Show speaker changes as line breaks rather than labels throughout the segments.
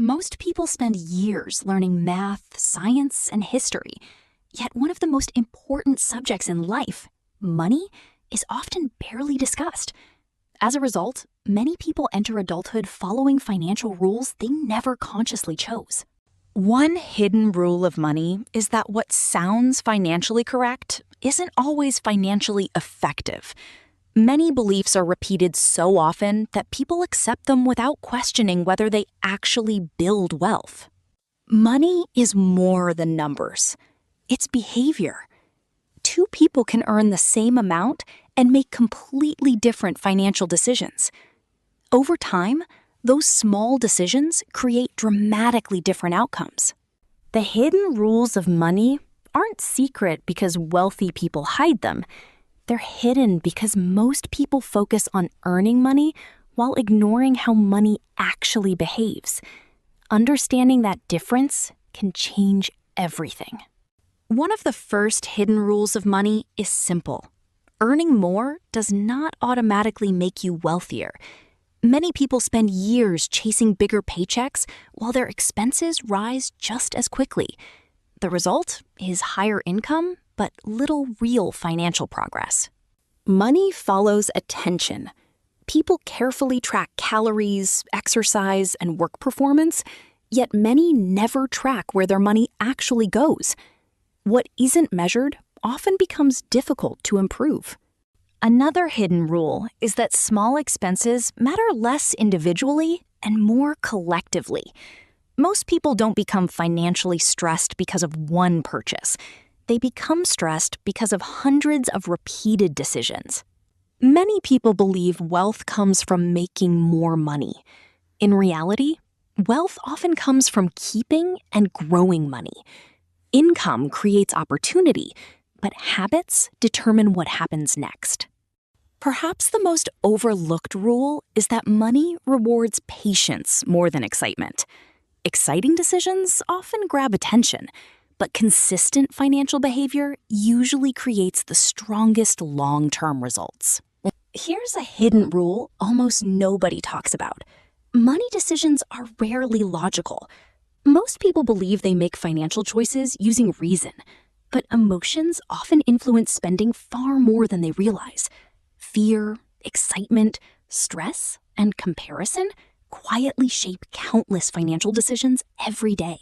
Most people spend years learning math, science, and history. Yet one of the most important subjects in life, money, is often barely discussed. As a result, many people enter adulthood following financial rules they never consciously chose.
One hidden rule of money is that what sounds financially correct isn't always financially effective. Many beliefs are repeated so often that people accept them without questioning whether they actually build wealth. Money is more than numbers. It's behavior. Two people can earn the same amount and make completely different financial decisions. Over time, those small decisions create dramatically different outcomes. The hidden rules of money aren't secret because wealthy people hide them. They're hidden because most people focus on earning money while ignoring how money actually behaves. Understanding that difference can change everything. One of the first hidden rules of money is simple. Earning more does not automatically make you wealthier. Many people spend years chasing bigger paychecks while their expenses rise just as quickly. The result is higher income, but little real financial progress. Money follows attention. People carefully track calories, exercise, and work performance, yet many never track where their money actually goes. What isn't measured often becomes difficult to improve. Another hidden rule is that small expenses matter less individually and more collectively. Most people don't become financially stressed because of one purchase. They become stressed because of hundreds of repeated decisions. Many people believe wealth comes from making more money. In reality, wealth often comes from keeping and growing money. Income creates opportunity, but habits determine what happens next. Perhaps the most overlooked rule is that money rewards patience more than excitement. Exciting decisions often grab attention, but consistent financial behavior usually creates the strongest long-term results. Here's a hidden rule almost nobody talks about. Money decisions are rarely logical. Most people believe they make financial choices using reason, but emotions often influence spending far more than they realize. Fear, excitement, stress, and comparison quietly shape countless financial decisions every day.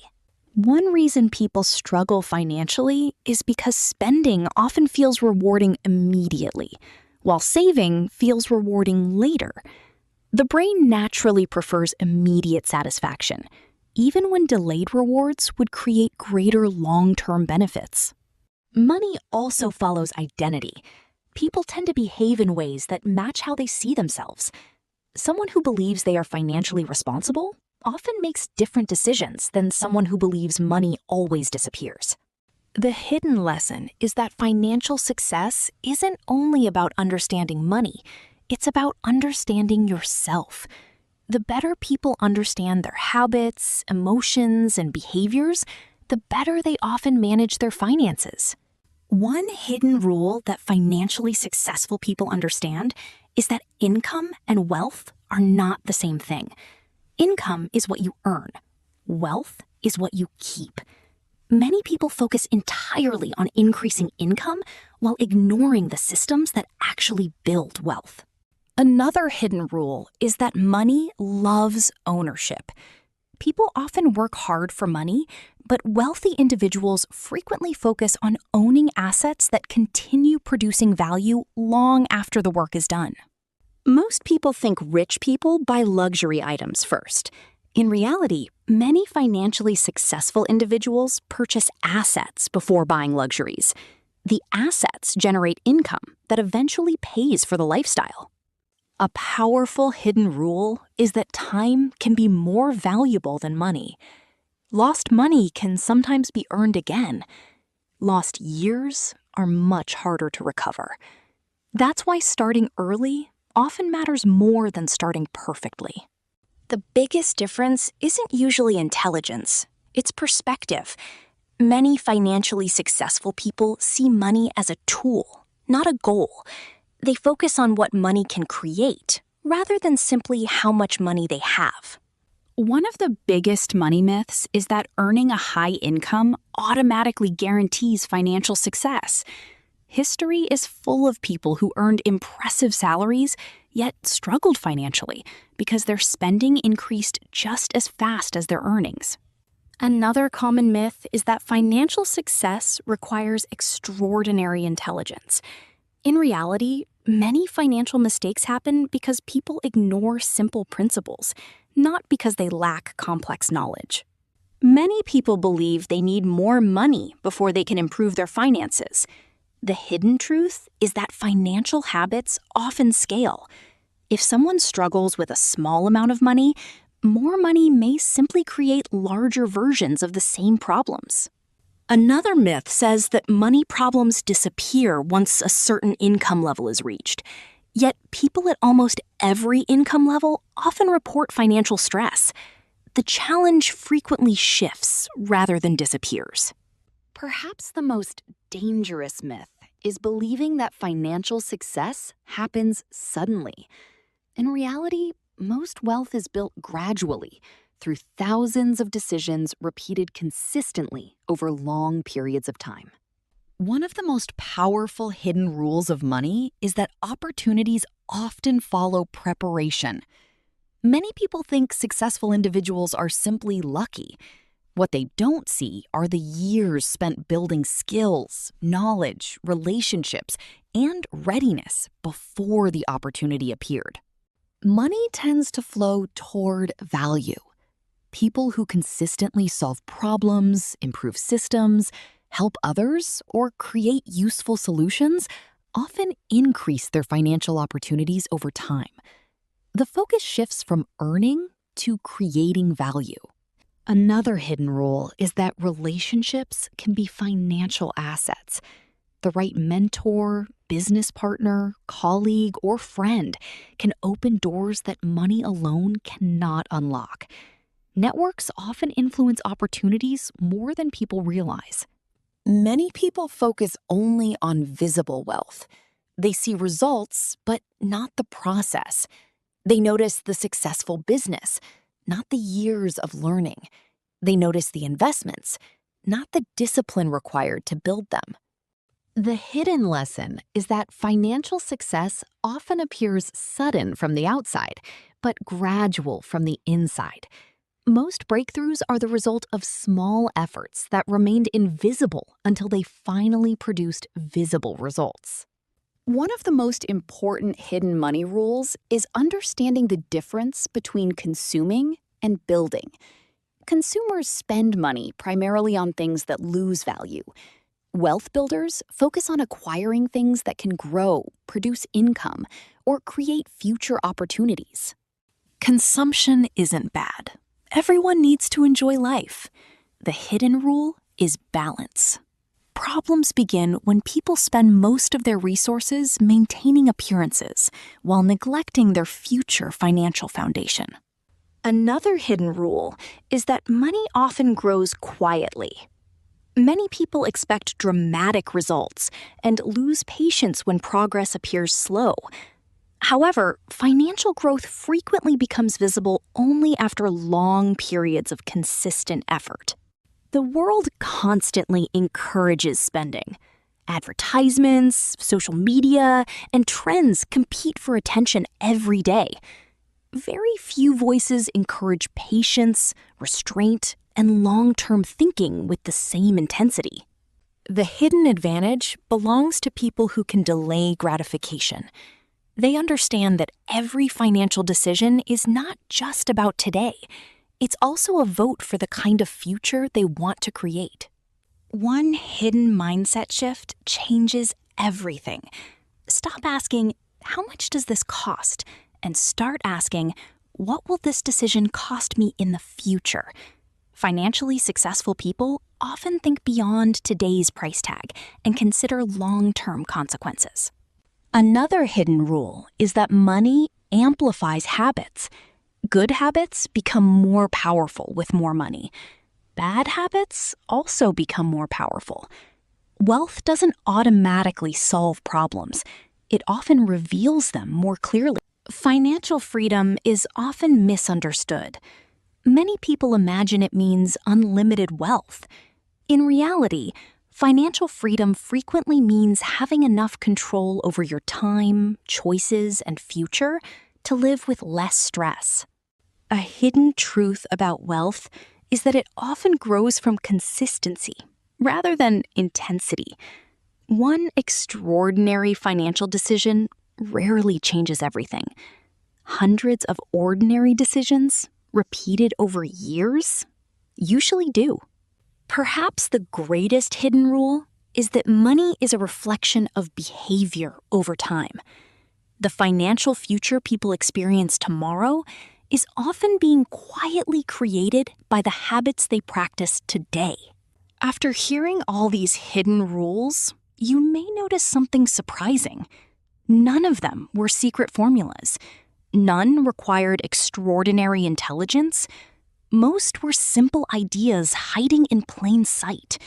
One reason people struggle financially is because spending often feels rewarding immediately, while saving feels rewarding later. The brain naturally prefers immediate satisfaction, even when delayed rewards would create greater long-term benefits. Money also follows identity. People tend to behave in ways that match how they see themselves. Someone who believes they are financially responsible often makes different decisions than someone who believes money always disappears. The hidden lesson is that financial success isn't only about understanding money, it's about understanding yourself. The better people understand their habits, emotions, and behaviors, the better they often manage their finances. One hidden rule that financially successful people understand is that income and wealth are not the same thing. Income is what you earn. Wealth is what you keep. Many people focus entirely on increasing income while ignoring the systems that actually build wealth. Another hidden rule is that money loves ownership. People often work hard for money, but wealthy individuals frequently focus on owning assets that continue producing value long after the work is done. Most people think rich people buy luxury items first. In reality, many financially successful individuals purchase assets before buying luxuries. The assets generate income that eventually pays for the lifestyle. A powerful hidden rule is that time can be more valuable than money. Lost money can sometimes be earned again. Lost years are much harder to recover. That's why starting early often matters more than starting perfectly. The biggest difference isn't usually intelligence, it's perspective. Many financially successful people see money as a tool, not a goal. They focus on what money can create, rather than simply how much money they have.
One of the biggest money myths is that earning a high income automatically guarantees financial success. History is full of people who earned impressive salaries yet struggled financially because their spending increased just as fast as their earnings. Another common myth is that financial success requires extraordinary intelligence. In reality, many financial mistakes happen because people ignore simple principles, not because they lack complex knowledge. Many people believe they need more money before they can improve their finances. The hidden truth is that financial habits often scale. If someone struggles with a small amount of money, more money may simply create larger versions of the same problems. Another myth says that money problems disappear once a certain income level is reached. Yet people at almost every income level often report financial stress. The challenge frequently shifts rather than disappears. Perhaps the most dangerous myth is believing that financial success happens suddenly. In reality, most wealth is built gradually through thousands of decisions repeated consistently over long periods of time.
One of the most powerful hidden rules of money is that opportunities often follow preparation. Many people think successful individuals are simply lucky. What they don't see are the years spent building skills, knowledge, relationships, and readiness before the opportunity appeared. Money tends to flow toward value. People who consistently solve problems, improve systems, help others, or create useful solutions often increase their financial opportunities over time. The focus shifts from earning to creating value. Another hidden rule is that relationships can be financial assets. The right mentor, business partner, colleague, or friend can open doors that money alone cannot unlock. Networks often influence opportunities more than people realize. Many people focus only on visible wealth. They see results, but not the process. They notice the successful business, not the years of learning. They notice the investments, not the discipline required to build them. The hidden lesson is that financial success often appears sudden from the outside, but gradual from the inside. Most breakthroughs are the result of small efforts that remained invisible until they finally produced visible results. One of the most important hidden money rules is understanding the difference between consuming and building. Consumers spend money primarily on things that lose value. Wealth builders focus on acquiring things that can grow, produce income, or create future opportunities. Consumption isn't bad. Everyone needs to enjoy life. The hidden rule is balance. Problems begin when people spend most of their resources maintaining appearances while neglecting their future financial foundation. Another hidden rule is that money often grows quietly. Many people expect dramatic results and lose patience when progress appears slow. However, financial growth frequently becomes visible only after long periods of consistent effort. The world constantly encourages spending. Advertisements, social media, and trends compete for attention every day. Very few voices encourage patience, restraint, and long-term thinking with the same intensity. The hidden advantage belongs to people who can delay gratification. They understand that every financial decision is not just about today. It's also a vote for the kind of future they want to create. One hidden mindset shift changes everything. Stop asking, how much does this cost? And start asking, what will this decision cost me in the future? Financially successful people often think beyond today's price tag and consider long-term consequences. Another hidden rule is that money amplifies habits. Good habits become more powerful with more money. Bad habits also become more powerful. Wealth doesn't automatically solve problems. It often reveals them more clearly. Financial freedom is often misunderstood. Many people imagine it means unlimited wealth. In reality, financial freedom frequently means having enough control over your time, choices, and future to live with less stress. A hidden truth about wealth is that it often grows from consistency rather than intensity. One extraordinary financial decision rarely changes everything. Hundreds of ordinary decisions, repeated over years, usually do. Perhaps the greatest hidden rule is that money is a reflection of behavior over time. The financial future people experience tomorrow is often being quietly created by the habits they practice today. After hearing all these hidden rules, you may notice something surprising. None of them were secret formulas. None required extraordinary intelligence. Most were simple ideas hiding in plain sight.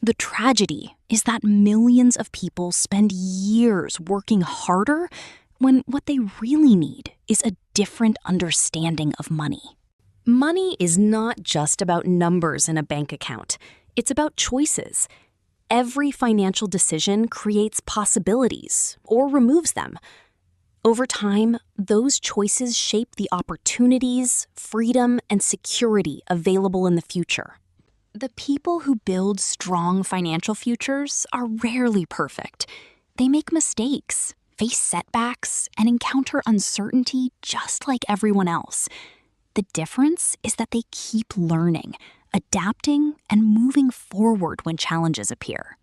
The tragedy is that millions of people spend years working harder when what they really need is a different understanding of money. Money is not just about numbers in a bank account. It's about choices. Every financial decision creates possibilities or removes them. Over time, those choices shape the opportunities, freedom, and security available in the future. The people who build strong financial futures are rarely perfect. They make mistakes, face setbacks, and encounter uncertainty just like everyone else. The difference is that they keep learning, adapting, and moving forward when challenges appear.